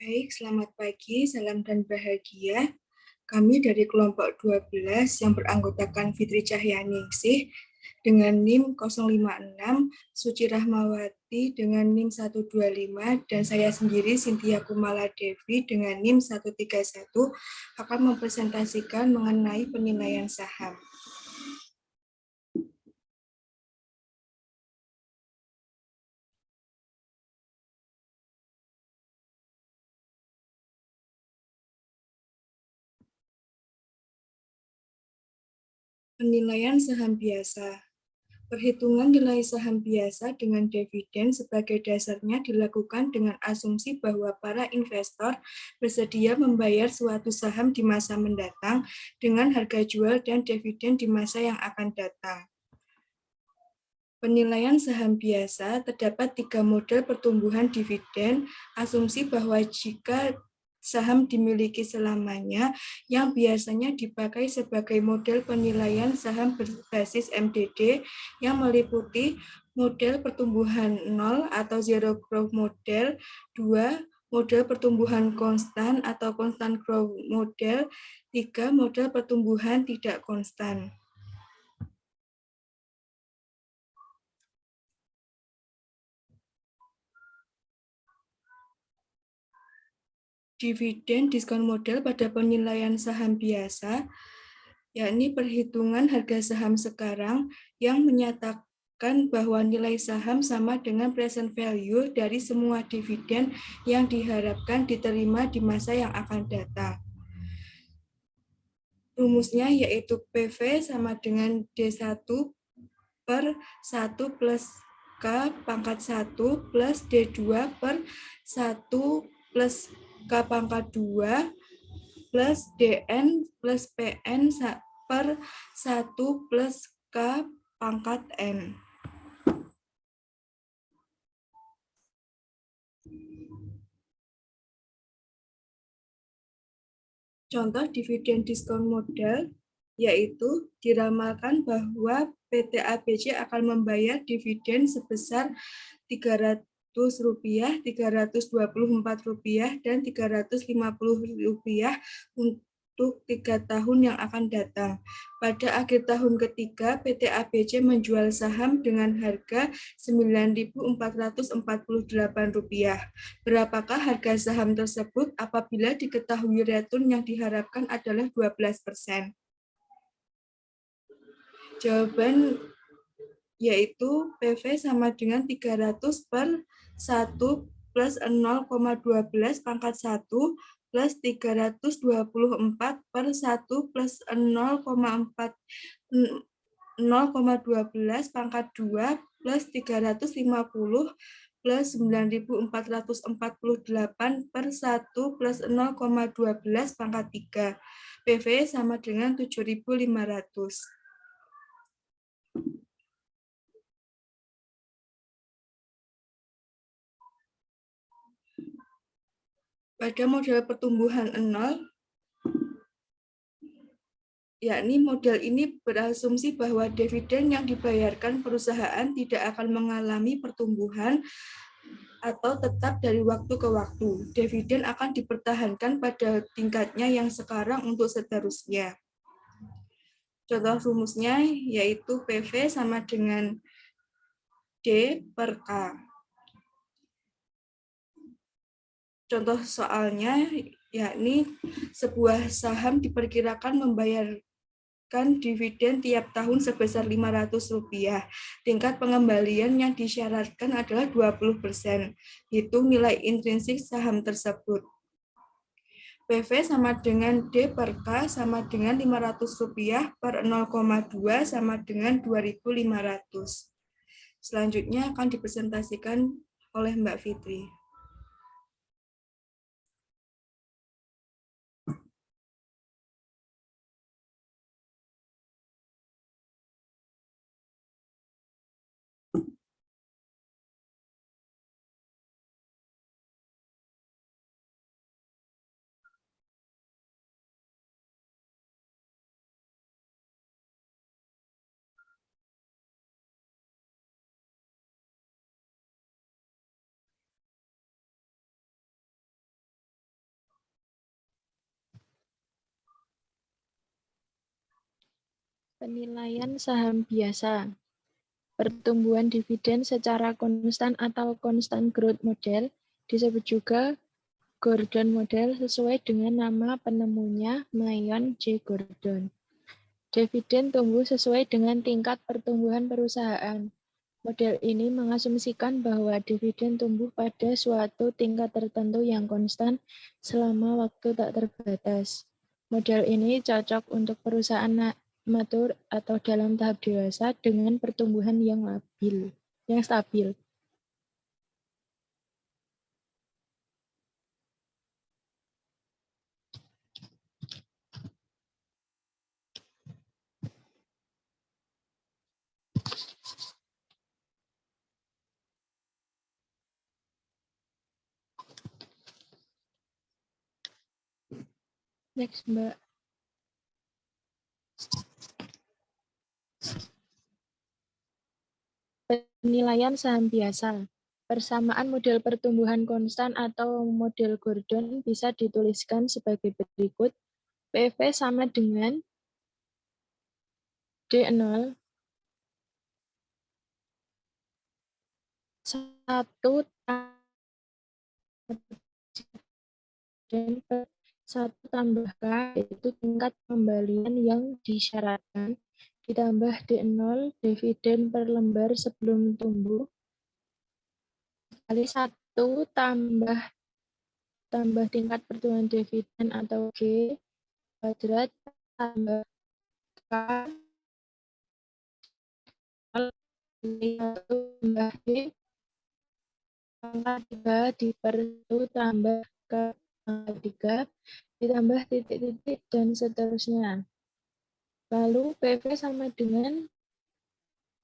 Baik, selamat pagi, salam dan bahagia. Kami dari kelompok 12 yang beranggotakan Fitri Cahyaningsih dengan NIM 056, Suci Rahmawati dengan NIM 125, dan saya sendiri Cynthia Kumala Devi dengan NIM 131 akan mempresentasikan mengenai penilaian saham. Penilaian saham biasa. Perhitungan nilai saham biasa dengan dividen sebagai dasarnya dilakukan dengan asumsi bahwa para investor bersedia membayar suatu saham di masa mendatang dengan harga jual dan dividen di masa yang akan datang. Penilaian saham biasa terdapat 3 model pertumbuhan dividen, asumsi bahwa jika saham dimiliki selamanya, yang biasanya dipakai sebagai model penilaian saham berbasis MDD yang meliputi model pertumbuhan 0 atau zero growth model, 2 model pertumbuhan konstan atau constant growth model, 3 model pertumbuhan tidak konstan. Dividen diskon model pada penilaian saham biasa, yakni perhitungan harga saham sekarang yang menyatakan bahwa nilai saham sama dengan present value dari semua dividen yang diharapkan diterima di masa yang akan datang. Rumusnya yaitu PV sama dengan D1 per 1 plus K pangkat 1 plus D2 per 1 plus K pangkat 2 plus DN plus PN per 1 plus K pangkat N. Contoh dividen diskon model yaitu diramalkan bahwa PT ABC akan membayar dividen sebesar Rp300, Rp324, dan Rp350 untuk 3 tahun yang akan datang. Pada akhir tahun ketiga, PT ABC menjual saham dengan harga Rp9.448. Berapakah harga saham tersebut apabila diketahui return yang diharapkan adalah 12%? Jawaban yaitu PV sama dengan 300 per 1 plus 0,12 pangkat 1 plus 324 per 1 plus 0,12 pangkat 2 plus 350 plus 9.448 per 1 plus 0,12 pangkat 3. PV sama dengan 7.500. Pada model pertumbuhan 0, yakni model ini berasumsi bahwa dividen yang dibayarkan perusahaan tidak akan mengalami pertumbuhan atau tetap dari waktu ke waktu. Dividen akan dipertahankan pada tingkatnya yang sekarang untuk seterusnya. Contoh rumusnya yaitu PV sama dengan D per K. Contoh soalnya yakni sebuah saham diperkirakan membayarkan dividen tiap tahun sebesar Rp500. Tingkat pengembalian yang disyaratkan adalah 20%. Hitung nilai intrinsik saham tersebut. PV sama dengan D per K sama dengan Rp500 per 0,2 sama dengan 2.500. Selanjutnya akan dipresentasikan oleh Mbak Fitri. Penilaian saham biasa. Pertumbuhan dividen secara konstan atau constant growth model disebut juga Gordon Model sesuai dengan nama penemunya Mayon J. Gordon. Dividen tumbuh sesuai dengan tingkat pertumbuhan perusahaan. Model ini mengasumsikan bahwa dividen tumbuh pada suatu tingkat tertentu yang konstan selama waktu tak terbatas. Model ini cocok untuk perusahaan matur atau dalam tahap dewasa dengan pertumbuhan yang stabil. Next, Mbak. Penilaian saham biasa. Persamaan model pertumbuhan konstan atau model Gordon bisa dituliskan sebagai berikut. PV sama dengan D0 1 per 1 tambah K, yaitu tingkat pengembalian yang disyaratkan, ditambah D0 dividen per lembar sebelum tumbuh, kali 1 tambah tingkat pertumbuhan dividen atau G, kuadrat tambah K, kali 1 tambah D, pangkat 3 diper 1 tambah K pangkat 3, ditambah titik-titik, dan seterusnya. Lalu PV sama dengan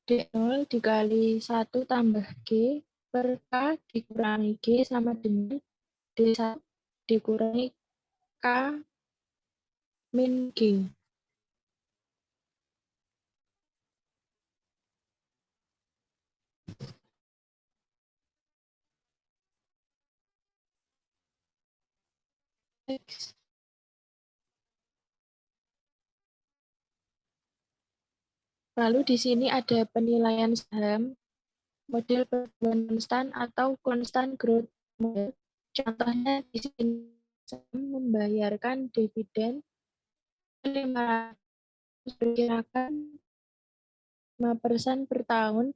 D0 dikali 1 tambah G per K dikurangi G sama dengan D1 dikurangi K min G. X. Lalu di sini ada penilaian saham, model pertumbuhan konstan atau constant growth model. Contohnya di sini membayarkan dividen 500 diperkirakan 5% per tahun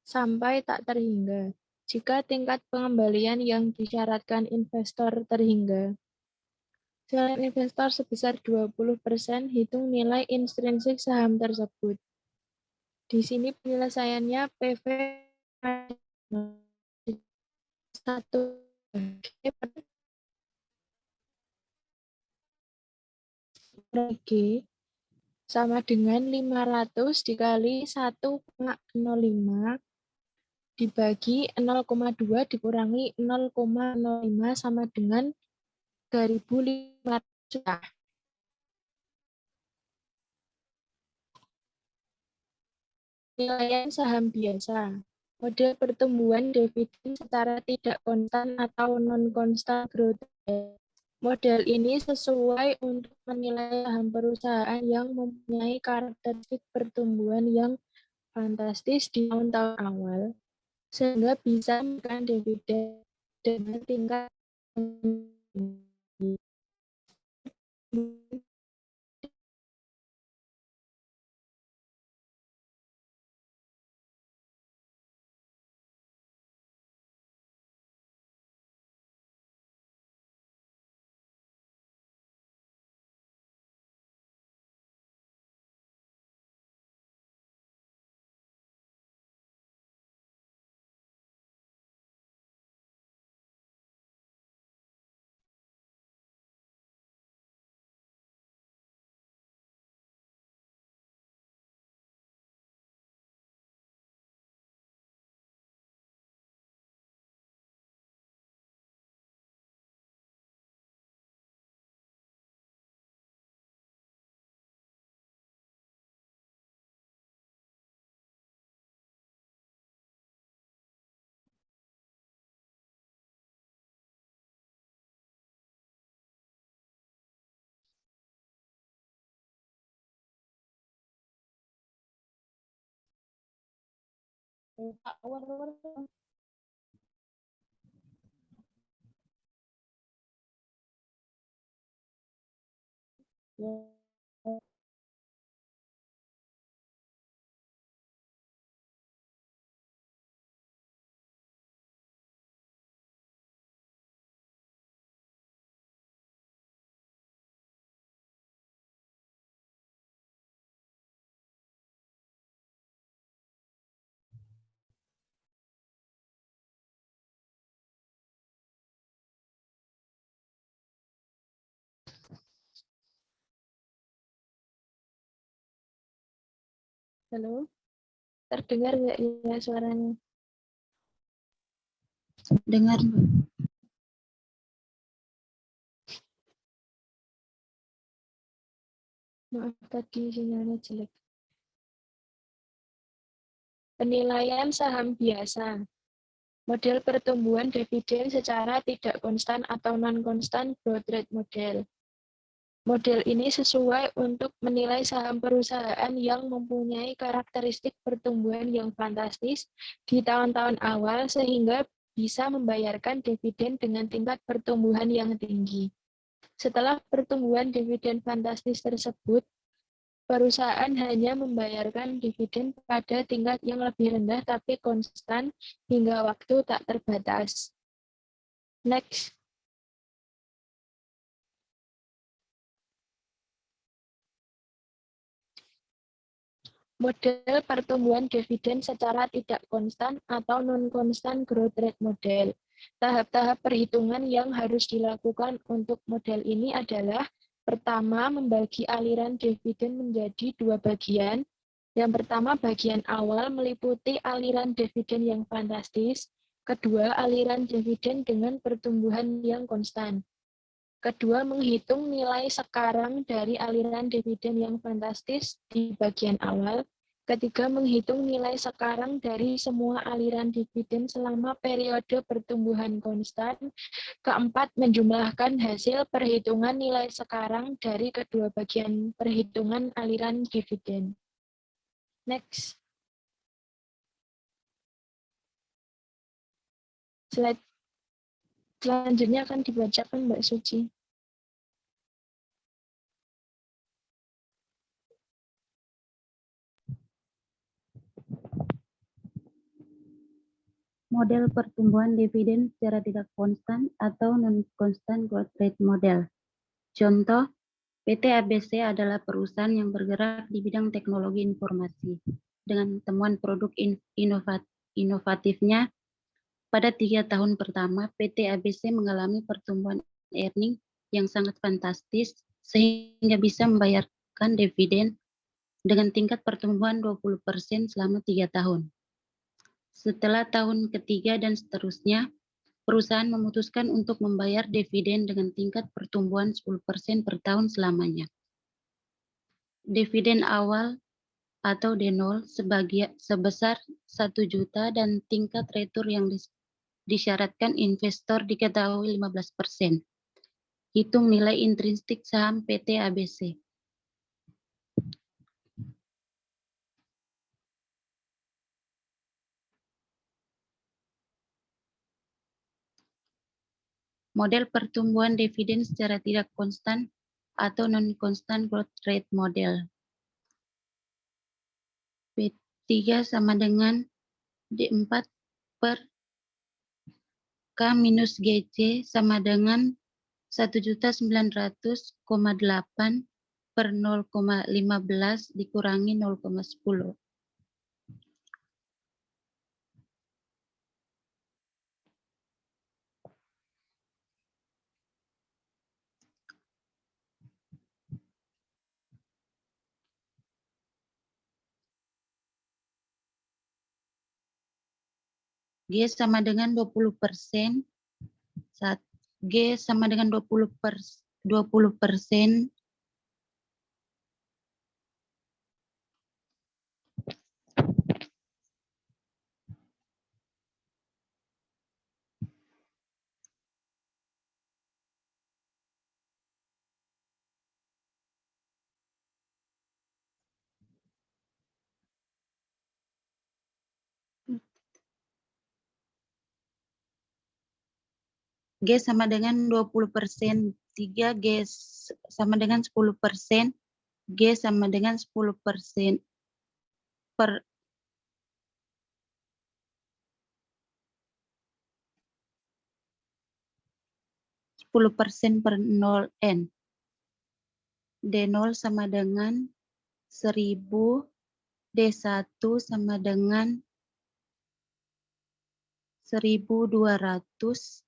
sampai tak terhingga. Jika tingkat pengembalian yang disyaratkan investor terhingga. Selain investor sebesar 20%, hitung nilai intrinsik saham tersebut. Di sini penyelesaiannya PV 1 G sama dengan 500 dikali 1,05 dibagi 0,2 dikurangi 0,05 sama dengan 3.500 juta. Penilaian saham biasa. Model pertumbuhan dividen secara tidak konstan atau non-constant growth. Model ini sesuai untuk menilai saham perusahaan yang mempunyai karakteristik pertumbuhan yang fantastis di tahun-tahun awal, sehingga bisa memberikan dividen dengan tingkat Halo, terdengar nggak ya suaranya? Dengar, Mbak. Maaf tadi sinyalnya jelek. Penilaian saham biasa. Model pertumbuhan dividen secara tidak konstan atau non-konstan growth rate model. Model ini sesuai untuk menilai saham perusahaan yang mempunyai karakteristik pertumbuhan yang fantastis di tahun-tahun awal sehingga bisa membayarkan dividen dengan tingkat pertumbuhan yang tinggi. Setelah pertumbuhan dividen fantastis tersebut, perusahaan hanya membayarkan dividen pada tingkat yang lebih rendah tapi konstan hingga waktu tak terbatas. Next. Model pertumbuhan dividen secara tidak konstan atau non-konstan growth rate model. Tahap-tahap perhitungan yang harus dilakukan untuk model ini adalah pertama, membagi aliran dividen menjadi dua bagian. Yang pertama, bagian awal meliputi aliran dividen yang fantastis. Kedua, aliran dividen dengan pertumbuhan yang konstan. Kedua, menghitung nilai sekarang dari aliran dividen yang fantastis di bagian awal. Ketiga, menghitung nilai sekarang dari semua aliran dividen selama periode pertumbuhan konstan. Keempat, menjumlahkan hasil perhitungan nilai sekarang dari kedua bagian perhitungan aliran dividen. Next. Slide selanjutnya akan dibacakan Mbak Suci. Model pertumbuhan dividen secara tidak konstan atau non-constant growth rate model. Contoh, PT ABC adalah perusahaan yang bergerak di bidang teknologi informasi. Dengan temuan produk inovatifnya, pada 3 tahun pertama, PT ABC mengalami pertumbuhan earning yang sangat fantastis, sehingga bisa membayarkan dividen dengan tingkat pertumbuhan 20% selama 3 tahun. Setelah tahun ketiga dan seterusnya, perusahaan memutuskan untuk membayar dividen dengan tingkat pertumbuhan 10% per tahun selamanya. Dividen awal atau D0 sebesar 1 juta dan tingkat retur yang disyaratkan investor diketahui 15%. Hitung nilai intrinsik saham PT ABC. Model pertumbuhan dividen secara tidak konstan atau non-constant growth rate model. P3 sama dengan D4 per K minus GC sama dengan 1.900.8 per 0,15 dikurangi 0,10. G sama dengan 20%. G sama dengan 20%. G sama dengan 20%, 3G sama dengan 10%, G sama dengan 10% per 10% per 0N. D0 sama dengan 1000, D1 sama dengan 1200,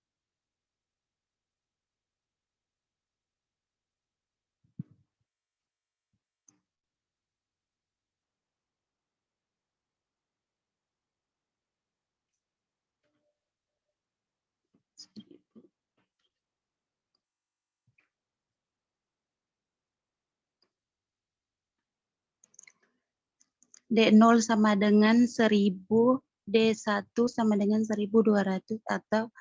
D0 sama dengan 1000, D1 sama dengan 1200 atau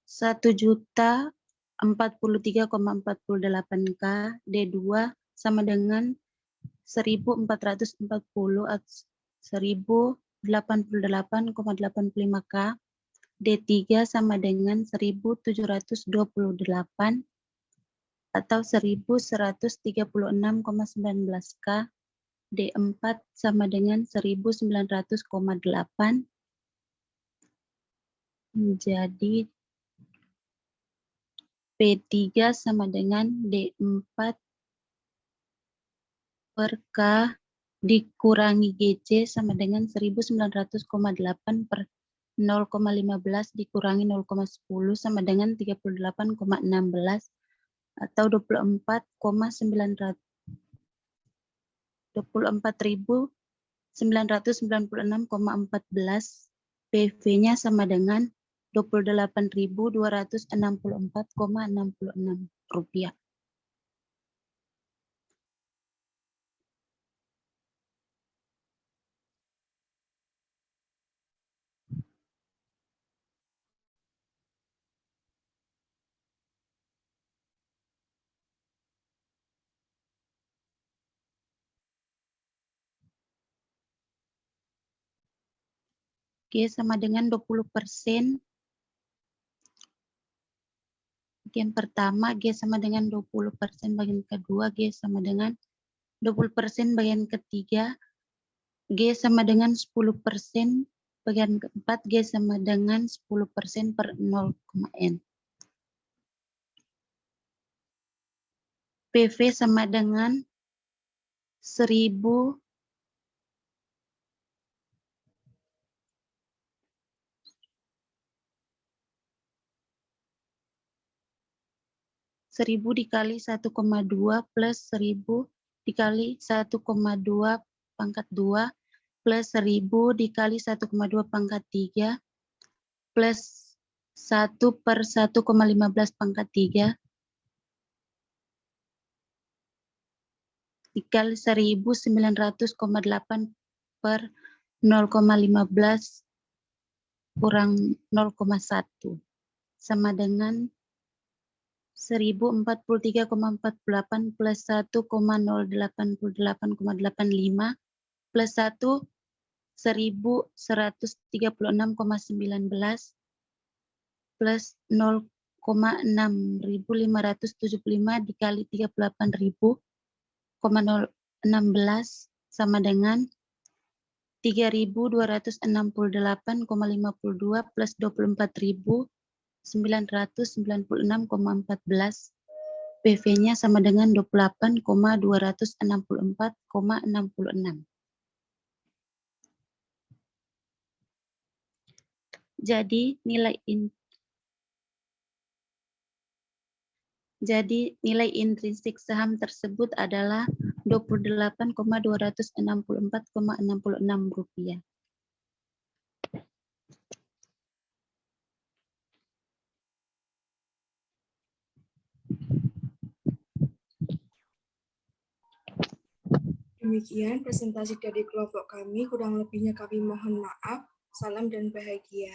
1.043,48K, D2 sama dengan 1440 atau 1088,85K, D3 sama dengan 1728 atau 1136,19K, D4 sama dengan 1900,8. Jadi P3 sama dengan D4 per K dikurangi GC sama dengan 1900,8 per 0,15 dikurangi 0,10 sama dengan 38,16 atau 24.996,14. PV-nya sama dengan 28.264,66 rupiah. G sama dengan 20%. Bagian pertama, G sama dengan 20%. Bagian kedua, G sama dengan 20%. Bagian ketiga, G sama dengan 10%. Bagian keempat, G sama dengan 10% per 0,N. PV sama dengan 1000 dikali 1,2 plus 1000 dikali 1,2 pangkat 2 plus 1000 dikali 1,2 pangkat 3 plus 1 per 1,15 pangkat 3 dikali 1900,8 per 0,15 kurang 0,1 sama dengan 1043,48 plus 1,088,85 plus 1 1136,19 plus 0,6575 dikali 38.016 sama dengan 3.268,52 plus 24.996,14. PV-nya sama dengan 28,264,66. Jadi nilai intrinsik saham tersebut adalah 28,264,66 rupiah. Demikian presentasi dari kelompok kami, kurang lebihnya kami mohon maaf. Salam dan bahagia.